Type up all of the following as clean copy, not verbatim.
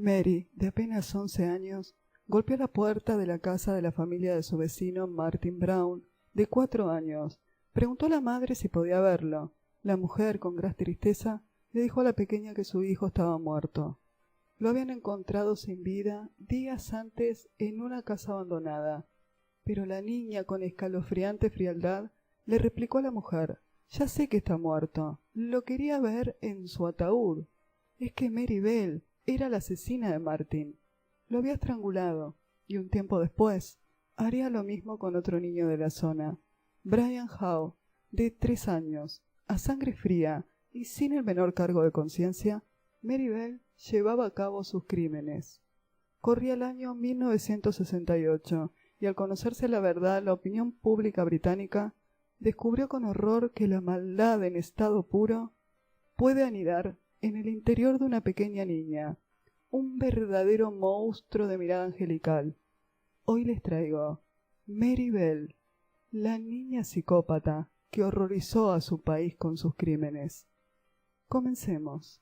Mary, de apenas 11 años, golpeó la puerta de la casa de la familia de su vecino Martin Brown, de 4 años. Preguntó a la madre si podía verlo. La mujer, con gran tristeza, le dijo a la pequeña que su hijo estaba muerto. Lo habían encontrado sin vida días antes en una casa abandonada. Pero la niña, con escalofriante frialdad, le replicó a la mujer: «Ya sé que está muerto. Lo quería ver en su ataúd. Es que Mary Bell era la asesina de Martin. Lo había estrangulado, y un tiempo después haría lo mismo con otro niño de la zona, Brian Howe, de 3 años. A sangre fría y sin el menor cargo de conciencia, Mary Bell llevaba a cabo sus crímenes». Corría el año 1968, y al conocerse la verdad, la opinión pública británica descubrió con horror que la maldad en estado puro puede anidar en el interior de una pequeña niña, un verdadero monstruo de mirada angelical. Hoy les traigo Mary Bell, la niña psicópata que horrorizó a su país con sus crímenes. Comencemos.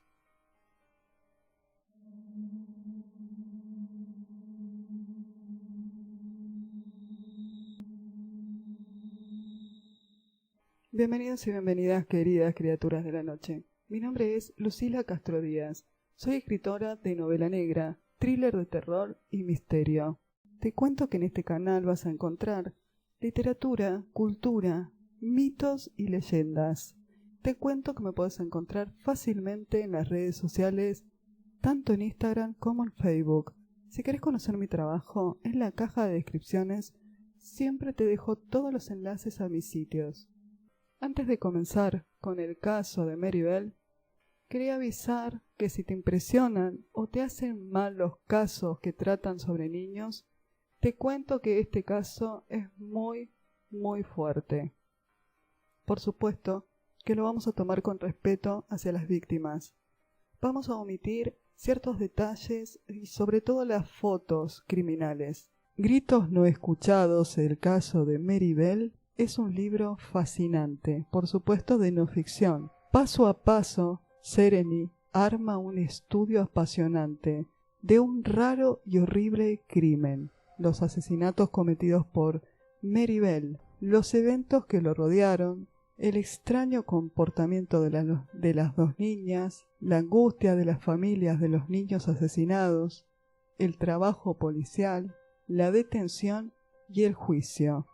Bienvenidos y bienvenidas, queridas criaturas de la noche. Mi nombre es Lucila Castro Díaz. Soy escritora de novela negra, thriller de terror y misterio. Te cuento que en este canal vas a encontrar literatura, cultura, mitos y leyendas. Te cuento que me puedes encontrar fácilmente en las redes sociales, tanto en Instagram como en Facebook. Si querés conocer mi trabajo, en la caja de descripciones siempre te dejo todos los enlaces a mis sitios. Antes de comenzar con el caso de Mary Bell, quería avisar que si te impresionan o te hacen mal los casos que tratan sobre niños, te cuento que este caso es muy, muy fuerte. Por supuesto que lo vamos a tomar con respeto hacia las víctimas. Vamos a omitir ciertos detalles y sobre todo las fotos criminales. Gritos no escuchados, el caso de Mary Bell, es un libro fascinante, por supuesto de no ficción. Paso a paso, Sereny arma un estudio apasionante de un raro y horrible crimen: los asesinatos cometidos por Mary Bell, los eventos que lo rodearon, el extraño comportamiento de las dos niñas, la angustia de las familias de los niños asesinados, el trabajo policial, la detención y el juicio.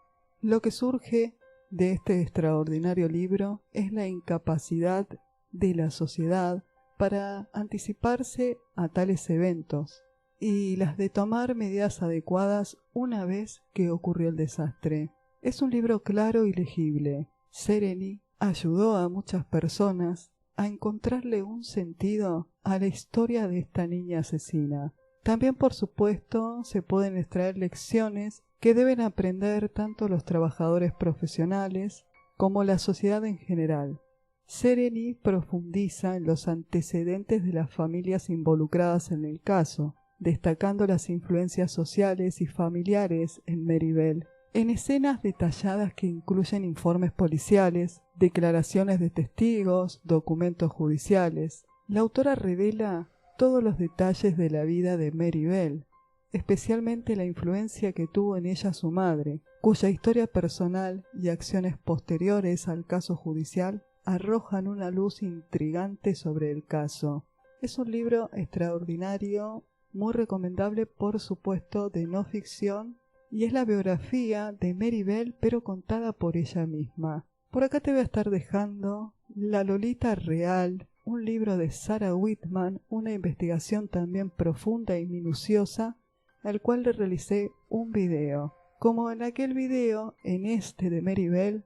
Lo que surge de este extraordinario libro es la incapacidad de la sociedad para anticiparse a tales eventos y las de tomar medidas adecuadas una vez que ocurrió el desastre. Es un libro claro y legible. Sereny ayudó a muchas personas a encontrarle un sentido a la historia de esta niña asesina. También, por supuesto, se pueden extraer lecciones que deben aprender tanto los trabajadores profesionales como la sociedad en general. Sereny profundiza en los antecedentes de las familias involucradas en el caso, destacando las influencias sociales y familiares en Mary Bell, en escenas detalladas que incluyen informes policiales, declaraciones de testigos, documentos judiciales. La autora revela todos los detalles de la vida de Mary Bell, especialmente la influencia que tuvo en ella su madre, cuya historia personal y acciones posteriores al caso judicial arrojan una luz intrigante sobre el caso. Es un libro extraordinario, muy recomendable, por supuesto, de no ficción, y es la biografía de Mary Bell, pero contada por ella misma. Por acá te voy a estar dejando La Lolita Real, un libro de Sarah Whitman, una investigación también profunda y minuciosa, al cual le realicé un video. Como en aquel video, en este de Mary Bell,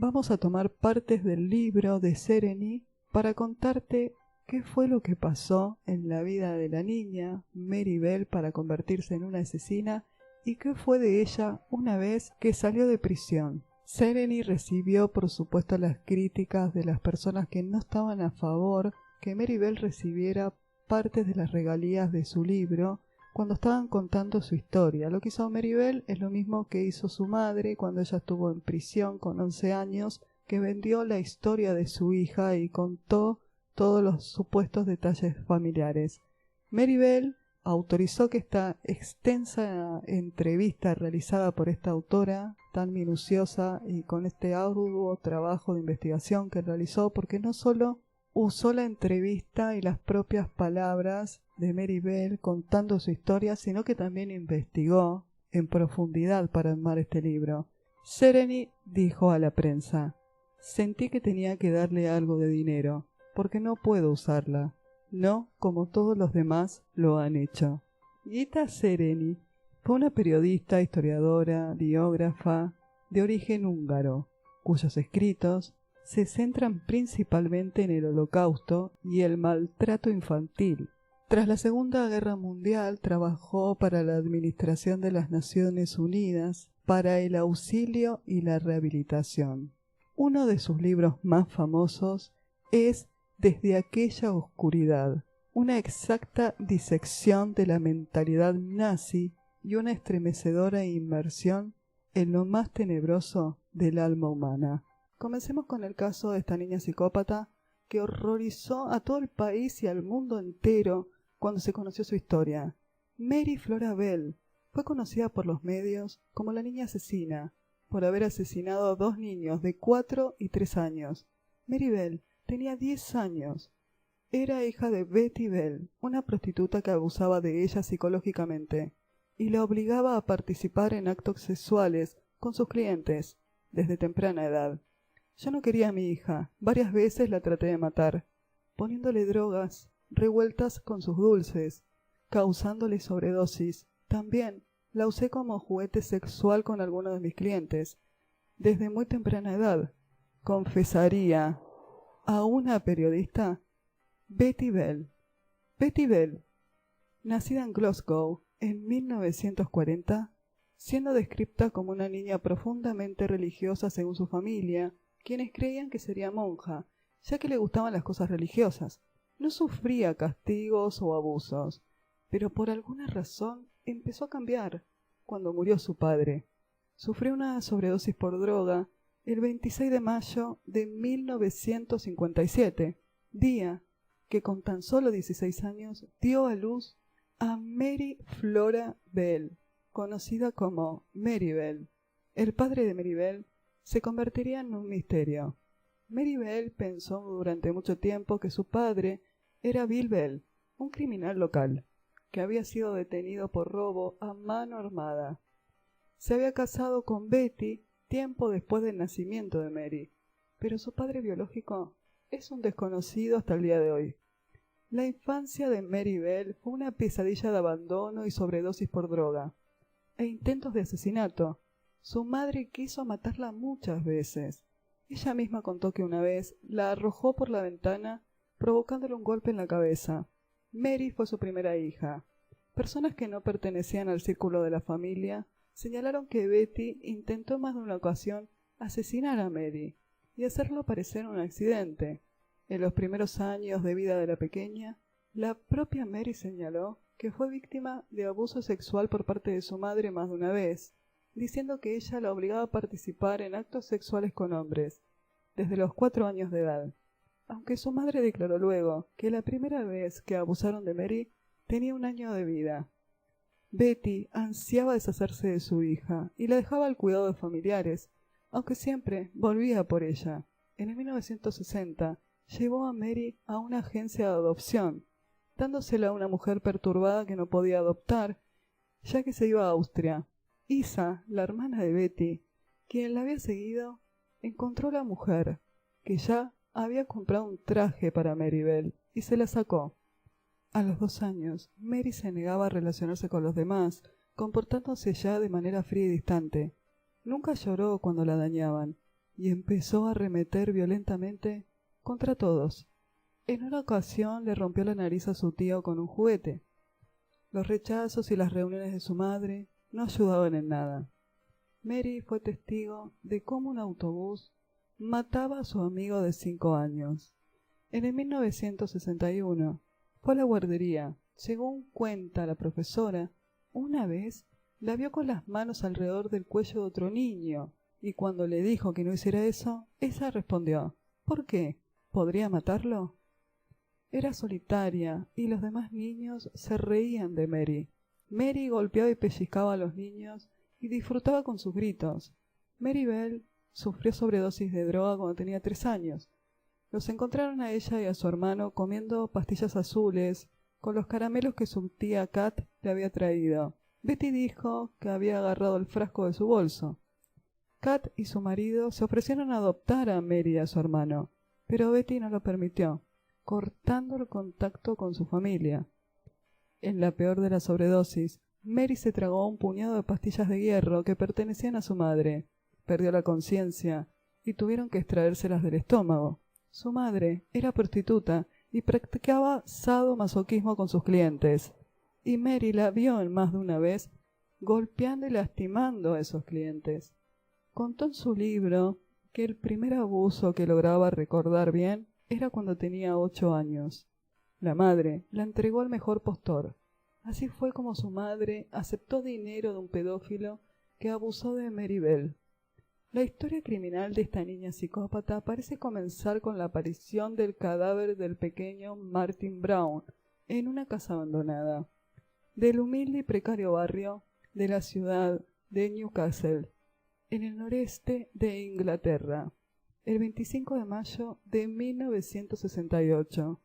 vamos a tomar partes del libro de Sereny para contarte qué fue lo que pasó en la vida de la niña Mary Bell para convertirse en una asesina y qué fue de ella una vez que salió de prisión. Sereny recibió, por supuesto, las críticas de las personas que no estaban a favor que Mary Bell recibiera partes de las regalías de su libro cuando estaban contando su historia. Lo que hizo Mary Bell es lo mismo que hizo su madre cuando ella estuvo en prisión con 11 años, que vendió la historia de su hija y contó todos los supuestos detalles familiares. Mary Bell autorizó que esta extensa entrevista realizada por esta autora, tan minuciosa y con este arduo trabajo de investigación que realizó, porque no solo usó la entrevista y las propias palabras de Mary Bell contando su historia, sino que también investigó en profundidad para armar este libro. Sereny dijo a la prensa: «Sentí que tenía que darle algo de dinero, porque no puedo usarla, no como todos los demás lo han hecho». Gita Sereny fue una periodista, historiadora, biógrafa de origen húngaro, cuyos escritos se centran principalmente en el Holocausto y el maltrato infantil. Tras la Segunda Guerra Mundial trabajó para la Administración de las Naciones Unidas para el auxilio y la rehabilitación. Uno de sus libros más famosos es Desde aquella oscuridad, una exacta disección de la mentalidad nazi y una estremecedora inmersión en lo más tenebroso del alma humana. Comencemos con el caso de esta niña psicópata que horrorizó a todo el país y al mundo entero cuando se conoció su historia. Mary Flora Bell fue conocida por los medios como la niña asesina, por haber asesinado a 2 niños de 4 y 3 años. Mary Bell tenía 10 años. Era hija de Betty Bell, una prostituta que abusaba de ella psicológicamente y la obligaba a participar en actos sexuales con sus clientes desde temprana edad. Yo no quería a mi hija, varias veces la traté de matar, poniéndole drogas revueltas con sus dulces, causándole sobredosis. También la usé como juguete sexual con algunos de mis clientes, desde muy temprana edad, confesaría a una periodista Betty Bell. Betty Bell, nacida en Glasgow en 1940, siendo descrita como una niña profundamente religiosa según su familia, quienes creían que sería monja, ya que le gustaban las cosas religiosas. No sufría castigos o abusos, pero por alguna razón empezó a cambiar cuando murió su padre. Sufrió una sobredosis por droga el 26 de mayo de 1957, día que con tan solo 16 años dio a luz a Mary Flora Bell, conocida como Mary Bell. El padre de Mary Bell se convertiría en un misterio. Mary Bell pensó durante mucho tiempo que su padre era Bill Bell, un criminal local, que había sido detenido por robo a mano armada. Se había casado con Betty tiempo después del nacimiento de Mary, pero su padre biológico es un desconocido hasta el día de hoy. La infancia de Mary Bell fue una pesadilla de abandono y sobredosis por droga, e intentos de asesinato. Su madre quiso matarla muchas veces. Ella misma contó que una vez la arrojó por la ventana, provocándole un golpe en la cabeza. Mary fue su primera hija. Personas que no pertenecían al círculo de la familia señalaron que Betty intentó más de una ocasión asesinar a Mary y hacerlo parecer un accidente. En los primeros años de vida de la pequeña, la propia Mary señaló que fue víctima de abuso sexual por parte de su madre más de una vez, diciendo que ella la obligaba a participar en actos sexuales con hombres, desde los 4 años de edad. Aunque su madre declaró luego que la primera vez que abusaron de Mary tenía 1 año de vida. Betty ansiaba deshacerse de su hija y la dejaba al cuidado de familiares, aunque siempre volvía por ella. En el 1960 llevó a Mary a una agencia de adopción, dándosela a una mujer perturbada que no podía adoptar, ya que se iba a Austria. Isa, la hermana de Betty, quien la había seguido, encontró a la mujer, que ya había comprado un traje para Mary Bell, y se la sacó. A los 2 años, Mary se negaba a relacionarse con los demás, comportándose ya de manera fría y distante. Nunca lloró cuando la dañaban, y empezó a arremeter violentamente contra todos. En una ocasión le rompió la nariz a su tío con un juguete. Los rechazos y las reuniones de su madre no ayudaban en nada. Mary fue testigo de cómo un autobús mataba a su amigo de 5 años. En el 1961 fue a la guardería. Según cuenta la profesora, una vez la vio con las manos alrededor del cuello de otro niño, y cuando le dijo que no hiciera eso, ella respondió: ¿por qué? ¿Podría matarlo? Era solitaria y los demás niños se reían de Mary. Mary golpeaba y pellizcaba a los niños y disfrutaba con sus gritos. Mary Bell sufrió sobredosis de droga cuando tenía 3 años. Los encontraron a ella y a su hermano comiendo pastillas azules con los caramelos que su tía Kat le había traído. Betty dijo que había agarrado el frasco de su bolso. Kat y su marido se ofrecieron a adoptar a Mary y a su hermano, pero Betty no lo permitió, cortando el contacto con su familia. En la peor de las sobredosis, Mary se tragó un puñado de pastillas de hierro que pertenecían a su madre. Perdió la conciencia y tuvieron que extraérselas del estómago. Su madre era prostituta y practicaba sadomasoquismo con sus clientes, y Mary la vio en más de una vez golpeando y lastimando a esos clientes. Contó en su libro que el primer abuso que lograba recordar bien era cuando tenía 8 años. La madre la entregó al mejor postor. Así fue como su madre aceptó dinero de un pedófilo que abusó de Mary Bell. La historia criminal de esta niña psicópata parece comenzar con la aparición del cadáver del pequeño Martin Brown en una casa abandonada del humilde y precario barrio de la ciudad de Newcastle, en el noreste de Inglaterra, el 25 de mayo de 1968.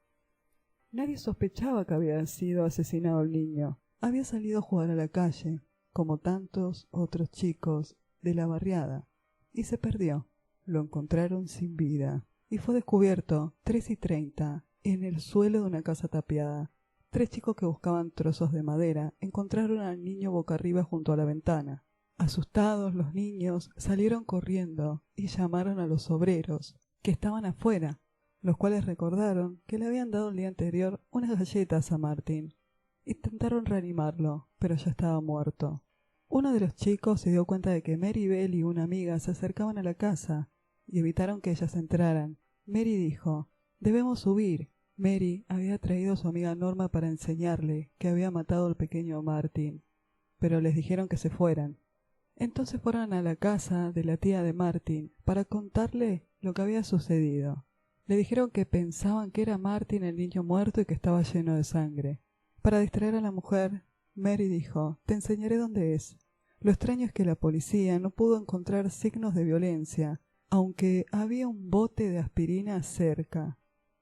Nadie sospechaba que había sido asesinado el niño. Había salido a jugar a la calle, como tantos otros chicos de la barriada, y se perdió. Lo encontraron sin vida y fue descubierto 3:30 en el suelo de una casa tapiada. 3 chicos que buscaban trozos de madera encontraron al niño boca arriba junto a la ventana. Asustados, los niños salieron corriendo y llamaron a los obreros que estaban afuera, los cuales recordaron que le habían dado el día anterior unas galletas a Martin. Intentaron reanimarlo, pero ya estaba muerto. Uno de los chicos se dio cuenta de que Mary Bell y una amiga se acercaban a la casa y evitaron que ellas entraran. Mary dijo: «Debemos huir». Mary había traído a su amiga Norma para enseñarle que había matado al pequeño Martin, pero les dijeron que se fueran. Entonces fueron a la casa de la tía de Martin para contarle lo que había sucedido. Le dijeron que pensaban que era Martin el niño muerto y que estaba lleno de sangre. Para distraer a la mujer, Mary dijo: «Te enseñaré dónde es». Lo extraño es que la policía no pudo encontrar signos de violencia, aunque había un bote de aspirina cerca.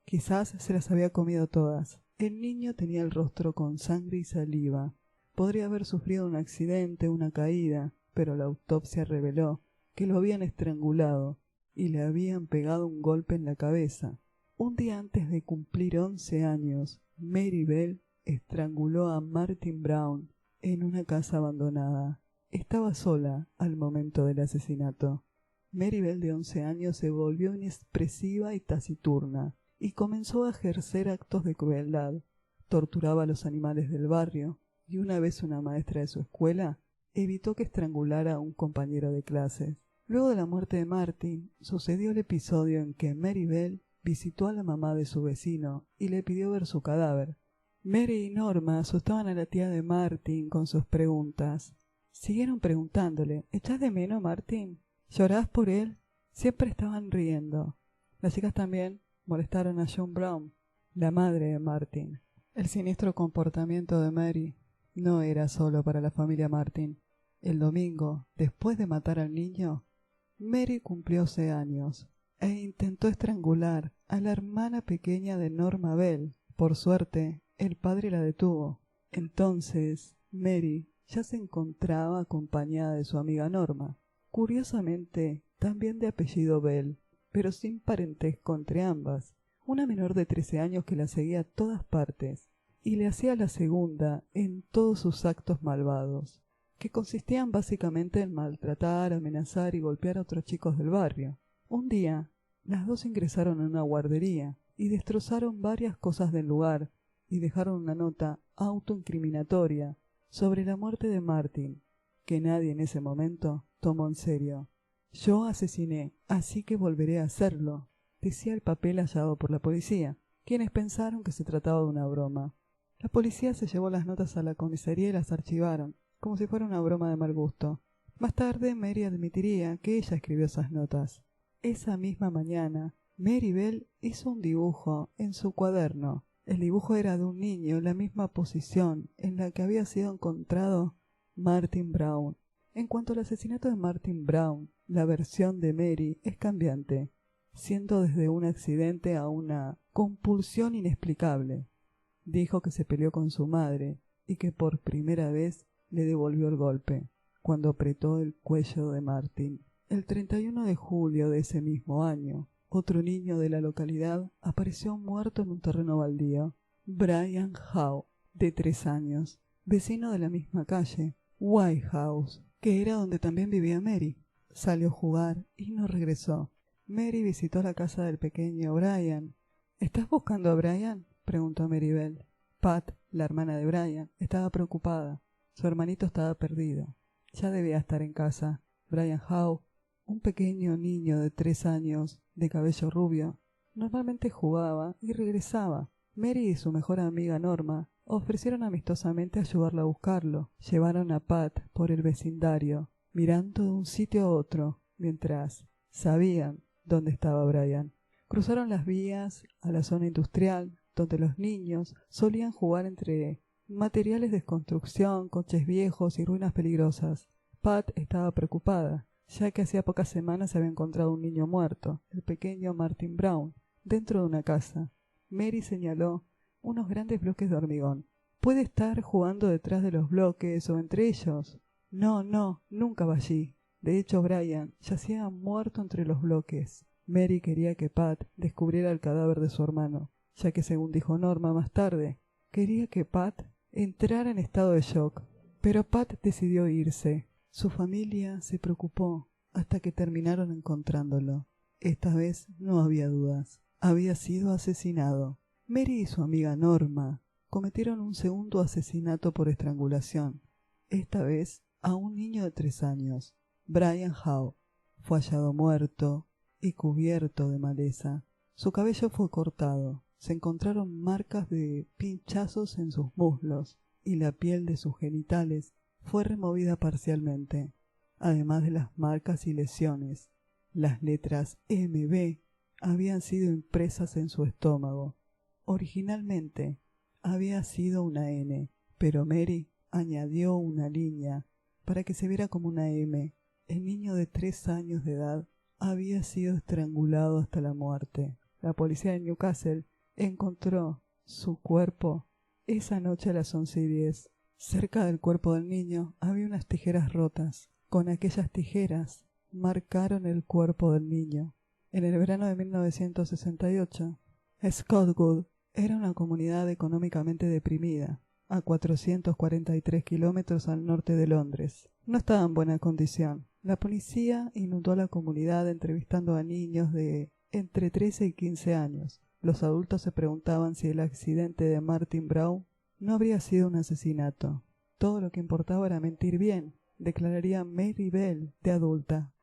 Quizás se las había comido todas. El niño tenía el rostro con sangre y saliva. Podría haber sufrido un accidente, una caída, pero la autopsia reveló que lo habían estrangulado y le habían pegado un golpe en la cabeza. Un día antes de cumplir 11 años, Mary Bell estranguló a Martin Brown en una casa abandonada. Estaba sola al momento del asesinato. Mary Bell, de 11 años, se volvió inexpresiva y taciturna y comenzó a ejercer actos de crueldad. Torturaba a los animales del barrio y una vez una maestra de su escuela evitó que estrangulara a un compañero de clases. Luego de la muerte de Martin, sucedió el episodio en que Mary Bell visitó a la mamá de su vecino y le pidió ver su cadáver. Mary y Norma asustaban a la tía de Martin con sus preguntas. Siguieron preguntándole: «¿Echás de menos a Martin? ¿Llorás por él?». Siempre estaban riendo. Las chicas también molestaron a John Brown, la madre de Martin. El siniestro comportamiento de Mary no era solo para la familia Martin. El domingo, después de matar al niño, Mary cumplió 11 años e intentó estrangular a la hermana pequeña de Norma Bell. Por suerte, el padre la detuvo. Entonces, Mary ya se encontraba acompañada de su amiga Norma, curiosamente también de apellido Bell, pero sin parentesco entre ambas, una menor de 13 años que la seguía a todas partes y le hacía la segunda en todos sus actos malvados, que consistían básicamente en maltratar, amenazar y golpear a otros chicos del barrio. Un día, las dos ingresaron en una guardería y destrozaron varias cosas del lugar y dejaron una nota autoincriminatoria sobre la muerte de Martin, que nadie en ese momento tomó en serio. «Yo asesiné, así que volveré a hacerlo», decía el papel hallado por la policía, quienes pensaron que se trataba de una broma. La policía se llevó las notas a la comisaría y las archivaron, como si fuera una broma de mal gusto. Más tarde, Mary admitiría que ella escribió esas notas. Esa misma mañana, Mary Bell hizo un dibujo en su cuaderno El dibujo era de un niño en la misma posición en la que había sido encontrado Martin Brown. En cuanto al asesinato de Martin Brown, la versión de Mary es cambiante, siendo desde un accidente a una compulsión inexplicable. Dijo que se peleó con su madre y que por primera vez le devolvió el golpe, cuando apretó el cuello de Martin. El 31 de julio de ese mismo año, otro niño de la localidad apareció muerto en un terreno baldío. Brian Howe, de 3 años, vecino de la misma calle, White House, que era donde también vivía Mary. Salió a jugar y no regresó. Mary visitó la casa del pequeño Brian. ¿Estás buscando a Brian?, preguntó Maribel. Pat, la hermana de Brian, estaba preocupada. Su hermanito estaba perdido. Ya debía estar en casa. Brian Howe, un pequeño niño de 3 años, de cabello rubio, normalmente jugaba y regresaba. Mary y su mejor amiga Norma ofrecieron amistosamente ayudarla a buscarlo. Llevaron a Pat por el vecindario, mirando de un sitio a otro, mientras sabían dónde estaba Brian. Cruzaron las vías a la zona industrial, donde los niños solían jugar entre materiales de construcción, coches viejos y ruinas peligrosas. Pat estaba preocupada, ya que hacía pocas semanas se había encontrado un niño muerto, el pequeño Martin Brown, dentro de una casa. Mary señaló unos grandes bloques de hormigón. «Puede estar jugando detrás de los bloques o entre ellos». No, nunca va allí. De hecho, Brian yacía muerto entre los bloques. Mary quería que Pat descubriera el cadáver de su hermano, ya que, según dijo Norma más tarde, quería que Pat entrara en estado de shock. Pero Pat decidió irse. Su familia se preocupó hasta que terminaron encontrándolo. Esta vez no había dudas. Había sido asesinado. Mary y su amiga Norma cometieron un segundo asesinato por estrangulación, esta vez a un niño de 3 años. Brian Howe fue hallado muerto y cubierto de maleza. Su cabello fue cortado. Se encontraron marcas de pinchazos en sus muslos y la piel de sus genitales fue removida parcialmente, además de las marcas y lesiones. Las letras MB habían sido impresas en su estómago. Originalmente había sido una N, pero Mary añadió una línea para que se viera como una M. El niño de 3 años de edad había sido estrangulado hasta la muerte. La policía de Newcastle encontró su cuerpo esa noche a las 11:10. Cerca del cuerpo del niño había unas tijeras rotas. Con aquellas tijeras marcaron el cuerpo del niño. En el verano de 1968, Scottwood era una comunidad económicamente deprimida, a 443 kilómetros al norte de Londres. No estaba en buena condición. La policía inundó la comunidad entrevistando a niños de entre 13 y 15 años. Los adultos se preguntaban si el accidente de Martin Brown no habría sido un asesinato. Todo lo que importaba era mentir bien, declararía Mary Bell, de adulta.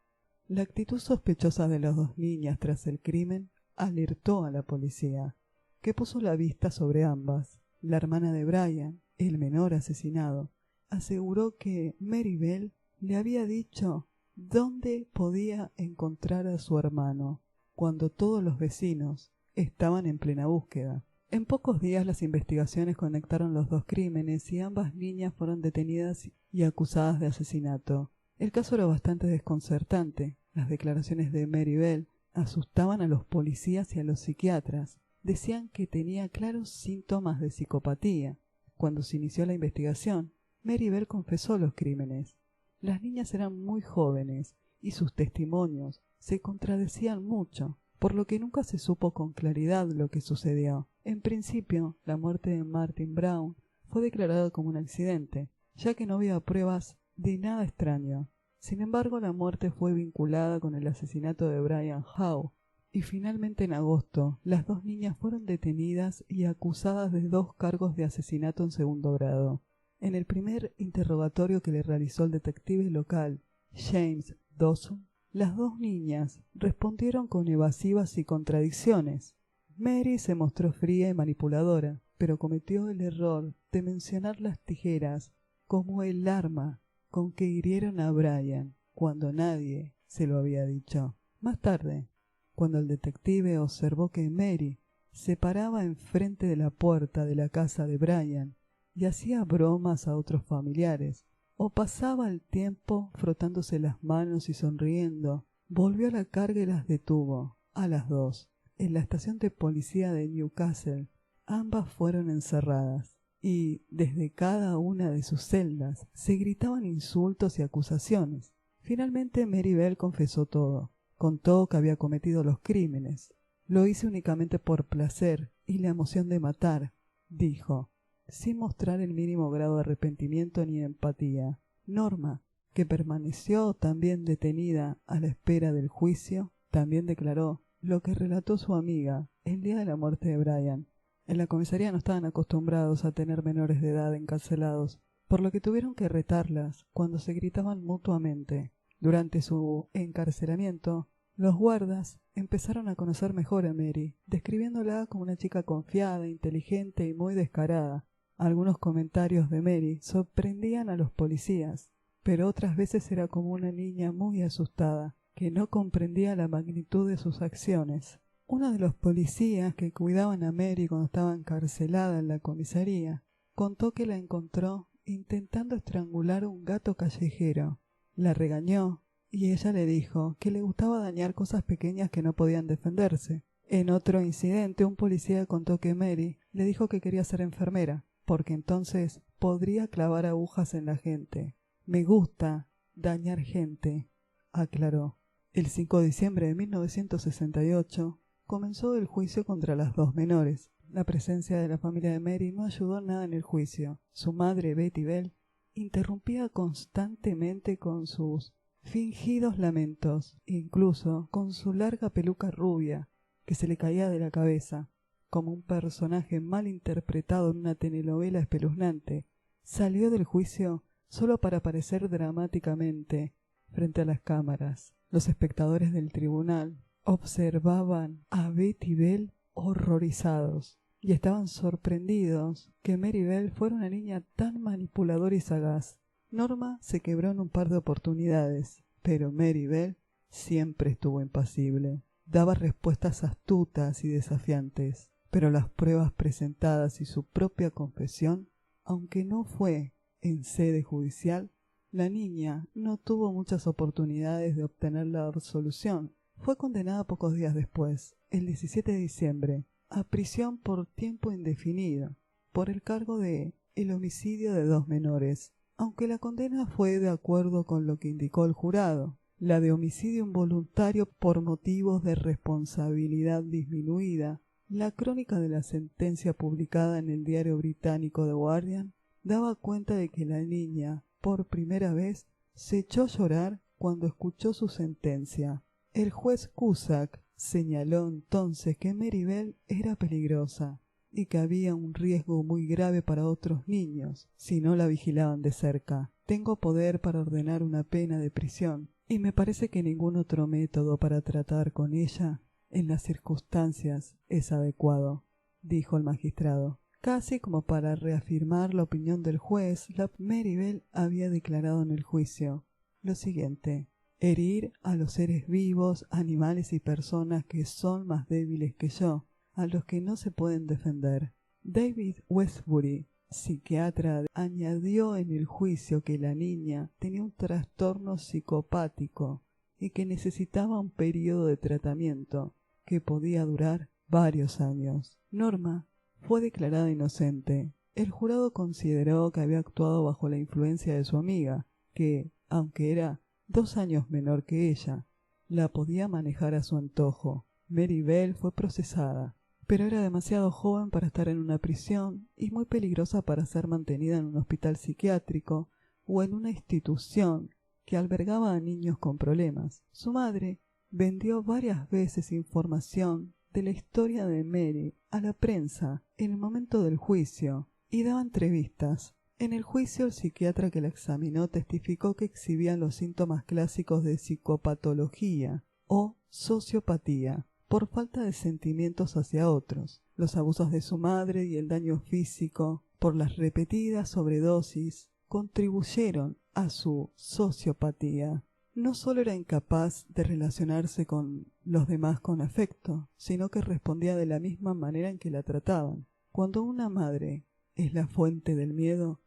La actitud sospechosa de las 2 niñas tras el crimen alertó a la policía, que puso la vista sobre ambas. La hermana de Brian, el menor asesinado, aseguró que Mary Bell le había dicho dónde podía encontrar a su hermano, cuando todos los vecinos estaban en plena búsqueda. En pocos días las investigaciones conectaron los 2 crímenes y ambas niñas fueron detenidas y acusadas de asesinato. El caso era bastante desconcertante. Las declaraciones de Mary Bell asustaban a los policías y a los psiquiatras. Decían que tenía claros síntomas de psicopatía. Cuando se inició la investigación, Mary Bell confesó los crímenes. Las niñas eran muy jóvenes y sus testimonios se contradecían mucho, por lo que nunca se supo con claridad lo que sucedió. En principio, la muerte de Martin Brown fue declarada como un accidente, ya que no había pruebas de nada extraño. Sin embargo, la muerte fue vinculada con el asesinato de Brian Howe, y finalmente en agosto, las 2 niñas fueron detenidas y acusadas de 2 cargos de asesinato en segundo grado. En el primer interrogatorio que le realizó el detective local, James Dawson, las 2 niñas respondieron con evasivas y contradicciones. Mary se mostró fría y manipuladora, pero cometió el error de mencionar las tijeras como el arma con que hirieron a Brian, cuando nadie se lo había dicho. Más tarde, cuando el detective observó que Mary se paraba enfrente de la puerta de la casa de Brian y hacía bromas a otros familiares, o pasaba el tiempo frotándose las manos y sonriendo. Volvió a la carga y las detuvo, a las dos, en la estación de policía de Newcastle. Ambas fueron encerradas, y desde cada una de sus celdas se gritaban insultos y acusaciones. Finalmente Mary Bell confesó todo. Contó que había cometido los crímenes. Lo hice únicamente por placer y la emoción de matar, dijo, sin mostrar el mínimo grado de arrepentimiento ni empatía. Norma, que permaneció también detenida a la espera del juicio, también declaró lo que relató su amiga el día de la muerte de Brian. En la comisaría no estaban acostumbrados a tener menores de edad encarcelados, por lo que tuvieron que retarlas cuando se gritaban mutuamente. Durante su encarcelamiento, los guardas empezaron a conocer mejor a Mary, describiéndola como una chica confiada, inteligente y muy descarada. Algunos comentarios de Mary sorprendían a los policías, pero otras veces era como una niña muy asustada, que no comprendía la magnitud de sus acciones. Uno de los policías que cuidaban a Mary cuando estaba encarcelada en la comisaría contó que la encontró intentando estrangular a un gato callejero. La regañó y ella le dijo que le gustaba dañar cosas pequeñas que no podían defenderse. En otro incidente, un policía contó que Mary le dijo que quería ser enfermera, porque entonces podría clavar agujas en la gente. Me gusta dañar gente, aclaró. El 5 de diciembre de 1968 comenzó el juicio contra las dos menores. La presencia de la familia de Mary no ayudó nada en el juicio. Su madre, Betty Bell, interrumpía constantemente con sus fingidos lamentos, incluso con su larga peluca rubia que se le caía de la cabeza, como un personaje mal interpretado en una telenovela espeluznante. Salió del juicio solo para aparecer dramáticamente frente a las cámaras. Los espectadores del tribunal observaban a Betty Bell horrorizados y estaban sorprendidos que Mary Bell fuera una niña tan manipuladora y sagaz. Norma se quebró en un par de oportunidades, pero Mary Bell siempre estuvo impasible. Daba respuestas astutas y desafiantes, pero las pruebas presentadas y su propia confesión, aunque no fue en sede judicial, la niña no tuvo muchas oportunidades de obtener la absolución. Fue condenada pocos días después, el 17 de diciembre, a prisión por tiempo indefinido, por el cargo de el homicidio de dos menores, aunque la condena fue de acuerdo con lo que indicó el jurado, la de homicidio involuntario por motivos de responsabilidad disminuida. La crónica de la sentencia publicada en el diario británico The Guardian daba cuenta de que la niña, por primera vez, se echó a llorar cuando escuchó su sentencia. El juez Cusack señaló entonces que Mary Bell era peligrosa y que había un riesgo muy grave para otros niños si no la vigilaban de cerca. Tengo poder para ordenar una pena de prisión y me parece que ningún otro método para tratar con ella en las circunstancias es adecuado, dijo el magistrado. Casi como para reafirmar la opinión del juez, Mary Bell había declarado en el juicio lo siguiente: herir a los seres vivos, animales y personas que son más débiles que yo, a los que no se pueden defender. David Westbury, psiquiatra, añadió en el juicio que la niña tenía un trastorno psicopático y que necesitaba un periodo de tratamiento que podía durar varios años. Norma fue declarada inocente. El jurado consideró que había actuado bajo la influencia de su amiga, que, aunque era 2 años menor que ella, la podía manejar a su antojo. Mary Bell fue procesada, pero era demasiado joven para estar en una prisión y muy peligrosa para ser mantenida en un hospital psiquiátrico o en una institución que albergaba a niños con problemas. Su madre vendió varias veces información de la historia de Mary a la prensa en el momento del juicio y daba entrevistas. En el juicio, el psiquiatra que la examinó testificó que exhibían los síntomas clásicos de psicopatología o sociopatía por falta de sentimientos hacia otros, los abusos de su madre y el daño físico por las repetidas sobredosis contribuyeron a su sociopatía. No solo era incapaz de relacionarse con los demás con afecto, sino que respondía de la misma manera en que la trataban. Cuando una madre es la fuente del miedo,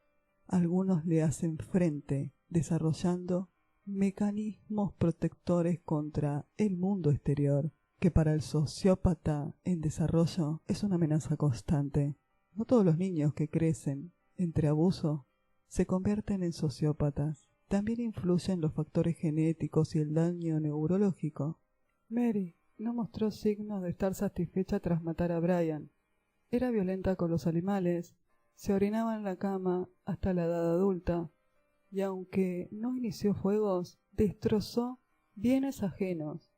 algunos le hacen frente, desarrollando mecanismos protectores contra el mundo exterior, que para el sociópata en desarrollo es una amenaza constante. No todos los niños que crecen entre abuso se convierten en sociópatas. También influyen los factores genéticos y el daño neurológico. Mary no mostró signos de estar satisfecha tras matar a Brian. Era violenta con los animales, se orinaba en la cama hasta la edad adulta, y aunque no inició fuegos, destrozó bienes ajenos.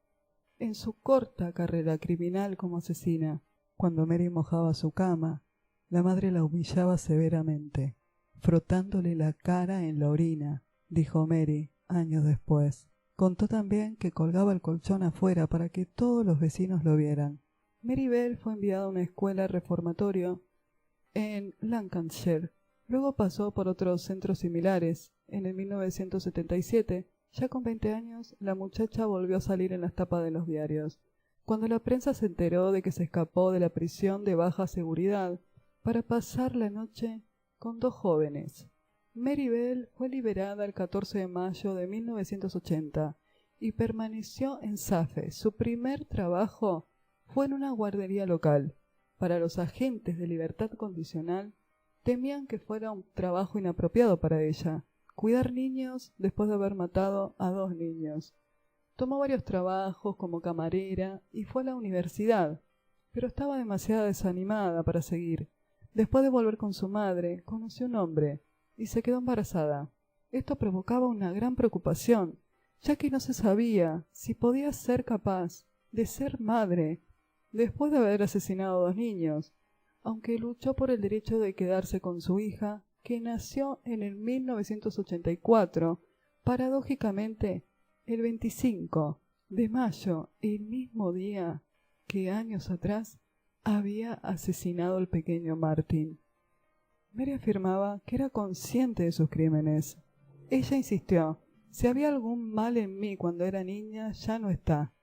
En su corta carrera criminal como asesina, cuando Mary mojaba su cama, la madre la humillaba severamente, frotándole la cara en la orina, dijo Mary años después. Contó también que colgaba el colchón afuera para que todos los vecinos lo vieran. Mary Bell fue enviada a una escuela reformatorio en Lancashire. Luego pasó por otros centros similares. En el 1977, ya con 20 años, la muchacha volvió a salir en las tapas de los diarios. Cuando la prensa se enteró de que se escapó de la prisión de baja seguridad para pasar la noche con dos jóvenes. Mary Bell fue liberada el 14 de mayo de 1980 y permaneció en Safe. Su primer trabajo fue en una guardería local. Para los agentes de libertad condicional, temían que fuera un trabajo inapropiado para ella, cuidar niños después de haber matado a dos niños. Tomó varios trabajos como camarera y fue a la universidad, pero estaba demasiado desanimada para seguir. Después de volver con su madre, conoció a un hombre y se quedó embarazada. Esto provocaba una gran preocupación, ya que no se sabía si podía ser capaz de ser madre después de haber asesinado a dos niños, aunque luchó por el derecho de quedarse con su hija, que nació en el 1984, paradójicamente el 25 de mayo, el mismo día que años atrás había asesinado al pequeño Martin. Mary afirmaba que era consciente de sus crímenes. Ella insistió: si había algún mal en mí cuando era niña, ya no está.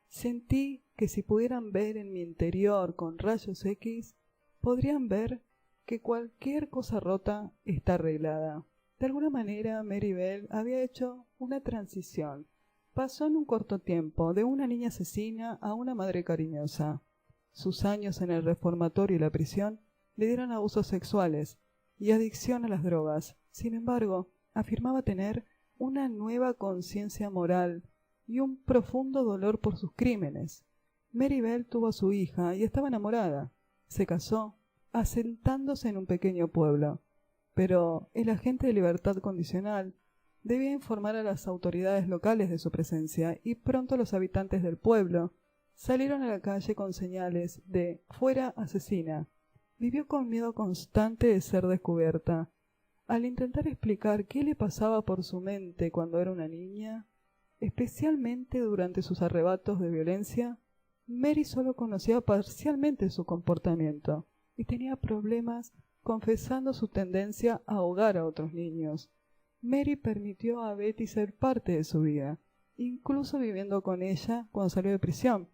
Sentí que si pudieran ver en mi interior con rayos X, podrían ver que cualquier cosa rota está arreglada. De alguna manera, Mary Bell había hecho una transición. Pasó en un corto tiempo de una niña asesina a una madre cariñosa. Sus años en el reformatorio y la prisión le dieron abusos sexuales y adicción a las drogas. Sin embargo, afirmaba tener una nueva conciencia moral y un profundo dolor por sus crímenes. Mary Bell tuvo a su hija y estaba enamorada. Se casó, asentándose en un pequeño pueblo. Pero el agente de libertad condicional debía informar a las autoridades locales de su presencia, y pronto los habitantes del pueblo salieron a la calle con señales de «fuera asesina». Vivió con miedo constante de ser descubierta. Al intentar explicar qué le pasaba por su mente cuando era una niña, especialmente durante sus arrebatos de violencia, Mary solo conocía parcialmente su comportamiento y tenía problemas confesando su tendencia a ahogar a otros niños. Mary permitió a Betty ser parte de su vida, incluso viviendo con ella cuando salió de prisión.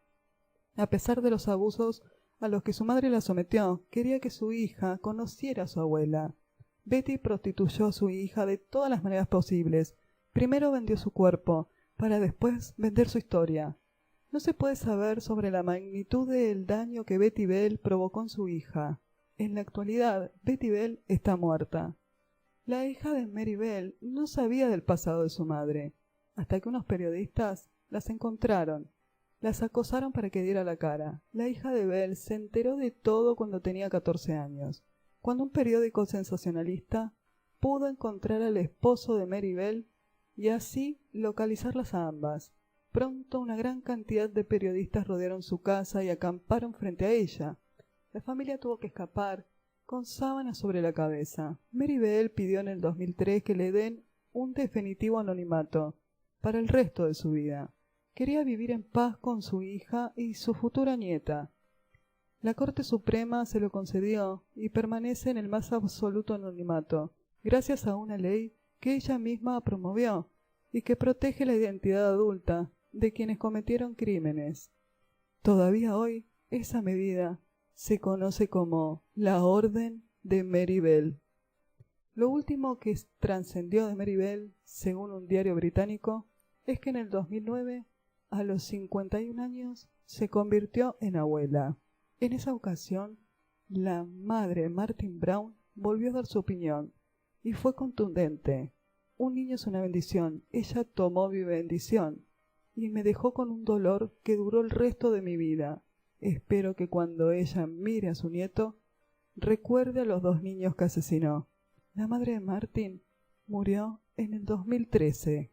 A pesar de los abusos a los que su madre la sometió, quería que su hija conociera a su abuela. Betty prostituyó a su hija de todas las maneras posibles. Primero vendió su cuerpo, para después vender su historia. No se puede saber sobre la magnitud del daño que Betty Bell provocó en su hija. En la actualidad, Betty Bell está muerta. La hija de Mary Bell no sabía del pasado de su madre, hasta que unos periodistas las encontraron. Las acosaron para que diera la cara. La hija de Bell se enteró de todo cuando tenía 14 años, cuando un periódico sensacionalista pudo encontrar al esposo de Mary Bell y así localizarlas a ambas. Pronto una gran cantidad de periodistas rodearon su casa y acamparon frente a ella. La familia tuvo que escapar con sábanas sobre la cabeza. Mary Bell pidió en el 2003 que le den un definitivo anonimato para el resto de su vida. Quería vivir en paz con su hija y su futura nieta. La Corte Suprema se lo concedió y permanece en el más absoluto anonimato, gracias a una ley que ella misma promovió. y que protege la identidad adulta de quienes cometieron crímenes. Todavía hoy, esa medida se conoce como la Orden de Mary Bell. Lo último que trascendió de Mary Bell, según un diario británico, es que en el 2009, a los 51 años, se convirtió en abuela. En esa ocasión, la madre Martin Brown volvió a dar su opinión y fue contundente. Un niño es una bendición, ella tomó mi bendición y me dejó con un dolor que duró el resto de mi vida. Espero que cuando ella mire a su nieto, recuerde a los 2 niños que asesinó. La madre de Martin murió en el 2013.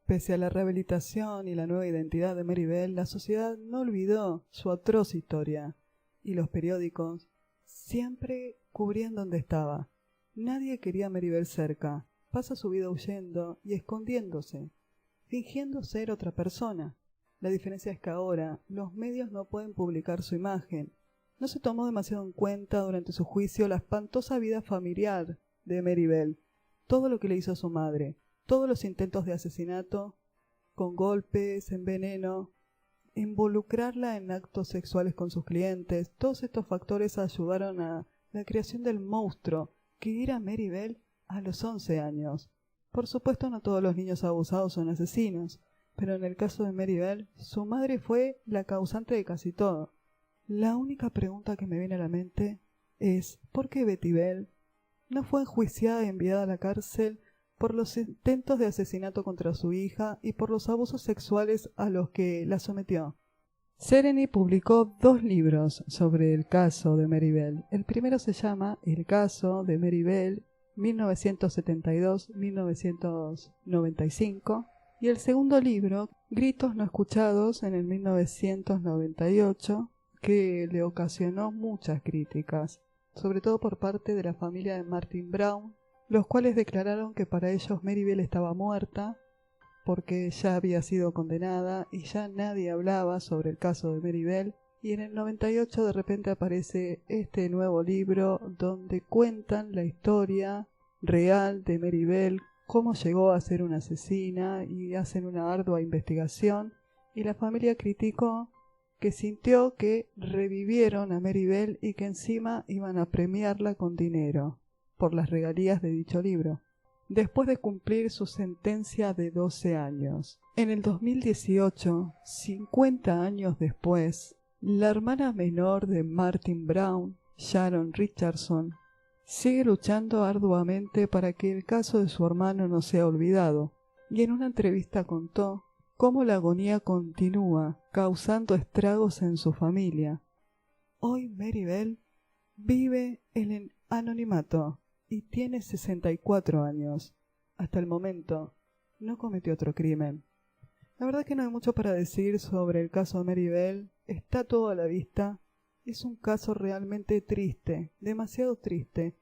Pese a la rehabilitación y la nueva identidad de Mary Bell, la sociedad no olvidó su atroz historia, y los periódicos siempre cubrían donde estaba. Nadie quería a Mary Bell cerca. Pasa su vida huyendo y escondiéndose, fingiendo ser otra persona. La diferencia es que ahora los medios no pueden publicar su imagen. No se tomó demasiado en cuenta durante su juicio la espantosa vida familiar de Mary Bell, todo lo que le hizo a su madre, todos los intentos de asesinato, con golpes, en veneno, involucrarla en actos sexuales con sus clientes. Todos estos factores ayudaron a la creación del monstruo que era Mary Bell a los 11 años. Por supuesto, no todos los niños abusados son asesinos, pero en el caso de Mary Bell, su madre fue la causante de casi todo. La única pregunta que me viene a la mente es ¿por qué Betty Bell no fue enjuiciada y enviada a la cárcel por los intentos de asesinato contra su hija y por los abusos sexuales a los que la sometió? Sereny publicó 2 libros sobre el caso de Mary Bell. El primero se llama El caso de Mary Bell, 1972-1995, y el segundo libro, Gritos no escuchados, en el 1998, que le ocasionó muchas críticas, sobre todo por parte de la familia de Martin Brown, los cuales declararon que para ellos Mary Bell estaba muerta porque ya había sido condenada y ya nadie hablaba sobre el caso de Mary Bell. Y en el 98 de repente aparece este nuevo libro donde cuentan la historia real de Mary Bell, cómo llegó a ser una asesina, y hacen una ardua investigación, y la familia criticó que sintió que revivieron a Mary Bell y que encima iban a premiarla con dinero por las regalías de dicho libro, después de cumplir su sentencia de 12 años. En el 2018, 50 años después, la hermana menor de Martin Brown, Sharon Richardson, sigue luchando arduamente para que el caso de su hermano no sea olvidado, y en una entrevista contó cómo la agonía continúa, causando estragos en su familia. Hoy Mary Bell vive en el anonimato y tiene 64 años. Hasta el momento no cometió otro crimen. La verdad es que no hay mucho para decir sobre el caso de Mary Bell. Está todo a la vista. Es un caso realmente triste, demasiado triste.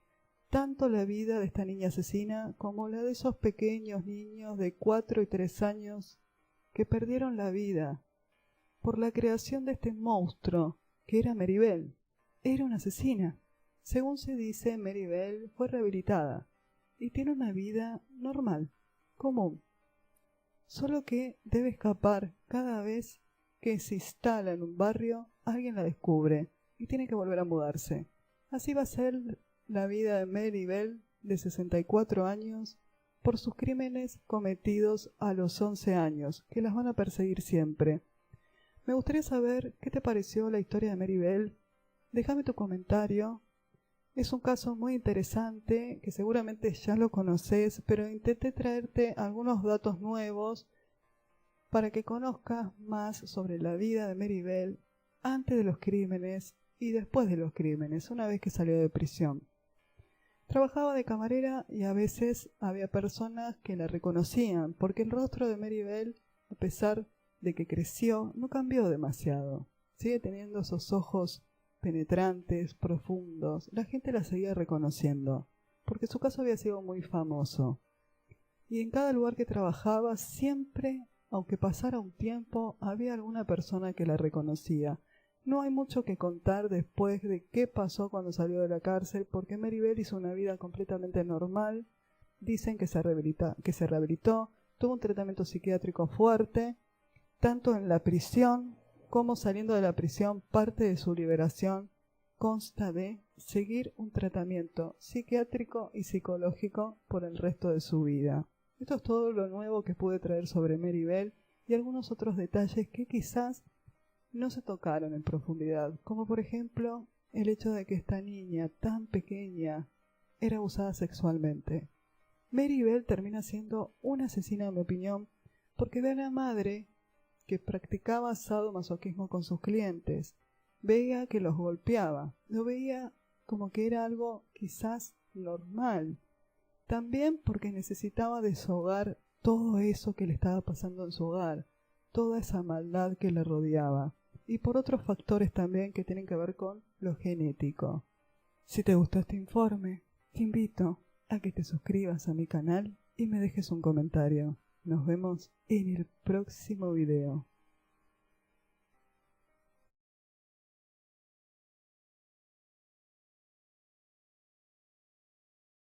Tanto la vida de esta niña asesina como la de esos pequeños niños de 4 y 3 años que perdieron la vida por la creación de este monstruo que era Mary Bell. Era una asesina. Según se dice, Mary Bell fue rehabilitada y tiene una vida normal, común. Solo que debe escapar cada vez que se instala en un barrio, alguien la descubre y tiene que volver a mudarse. Así va a ser la vida de Mary Bell, de 64 años, por sus crímenes cometidos a los 11 años, que las van a perseguir siempre. Me gustaría saber qué te pareció la historia de Mary Bell. Déjame tu comentario. Es un caso muy interesante que seguramente ya lo conoces, pero intenté traerte algunos datos nuevos para que conozcas más sobre la vida de Mary Bell antes de los crímenes y después de los crímenes, una vez que salió de prisión. Trabajaba de camarera y a veces había personas que la reconocían, porque el rostro de Mary Bell, a pesar de que creció, no cambió demasiado. Sigue teniendo esos ojos penetrantes, profundos. La gente la seguía reconociendo, porque su caso había sido muy famoso. Y en cada lugar que trabajaba, siempre, aunque pasara un tiempo, había alguna persona que la reconocía. No hay mucho que contar después de qué pasó cuando salió de la cárcel, porque Mary Bell hizo una vida completamente normal. Dicen que se rehabilitó, tuvo un tratamiento psiquiátrico fuerte, tanto en la prisión como saliendo de la prisión. Parte de su liberación consta de seguir un tratamiento psiquiátrico y psicológico por el resto de su vida. Esto es todo lo nuevo que pude traer sobre Mary Bell y algunos otros detalles que quizás no se tocaron en profundidad, como por ejemplo el hecho de que esta niña tan pequeña era abusada sexualmente. Mary Bell termina siendo una asesina, en mi opinión, porque ve a la madre que practicaba sadomasoquismo con sus clientes, veía que los golpeaba, lo veía como que era algo quizás normal, también porque necesitaba desahogar todo eso que le estaba pasando en su hogar, toda esa maldad que le rodeaba, y por otros factores también que tienen que ver con lo genético. Si te gustó este informe, te invito a que te suscribas a mi canal y me dejes un comentario. Nos vemos en el próximo video.